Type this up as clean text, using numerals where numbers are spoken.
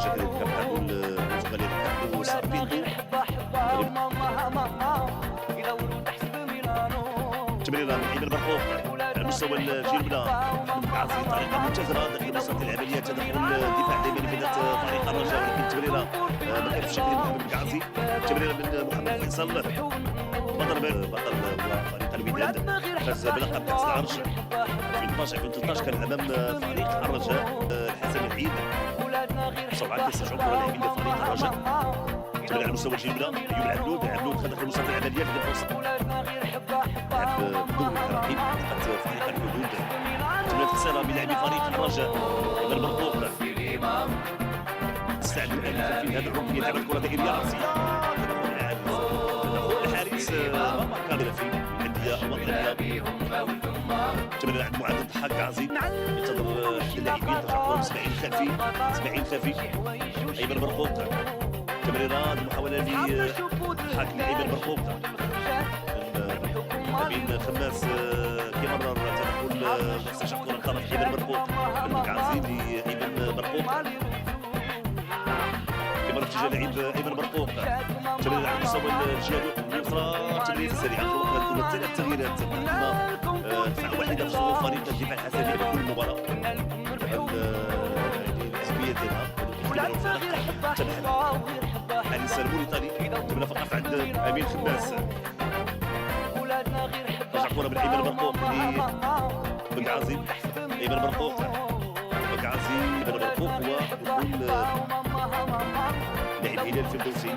الرجاء كذلك كابتن البرتغالي ريكاردو ساربيندو. تمريره من ايمن برقوق على مستوى الجيربنا. عازي طريقه مبتكره داخل مسار العمليات تدخل الدفاع دائما لمدة فريق الرجاء، ولكن تمريره ما كانش بشكل محمد القعازي. تمريره من محمد فيصل بطل وفريق الوداد فاز بلقب كاس العرش 2012 كان امام فريق الرجاء الحسن العيد. حصل على كاس العمر لاعبين فريق الرجاء. تمريره على مستوى الجيربنا ايوب العبلود خد مسار العمليات للفرصه لعب بدون ترقيب منطقه فريق الحدود. تمريره خساره من لاعبي فريق الرجاء ايمن برقوق تستعد الان لتنفيذ هذه الركنيه. لعب الكره دائريه راسيه تدخل الحارس كامله في الانديه الوطنيه. تمريره عند معاذ الضحاك عزيز ينتظر احد اللاعبين تقدم اسماعيل خفي ايمن برقوق. تمريره المحاوله للضحاك لايمن برقوق بين خماس كيمرر تدخل مستشعر كره الطرف ايمن برقوق القعازي لايمن برقوق كيمرر اتجاه لعيب ايمن برقوق. تمرير على مستوى الجهه اليسرى تمرير سريع كما ثلاث تغييرات دفاع واحده في صفوف فريق الدفاع الحسني بكل مباراه. الاسبيه ديالها تبع حارس الموريتاني. تمرير فقط عند امين خماس رجع كرة من ايمن برقوق لبقعازي. ايمن برقوق بقعازي ايمن برقوق هو دخول لاعب هلال الفردوسي.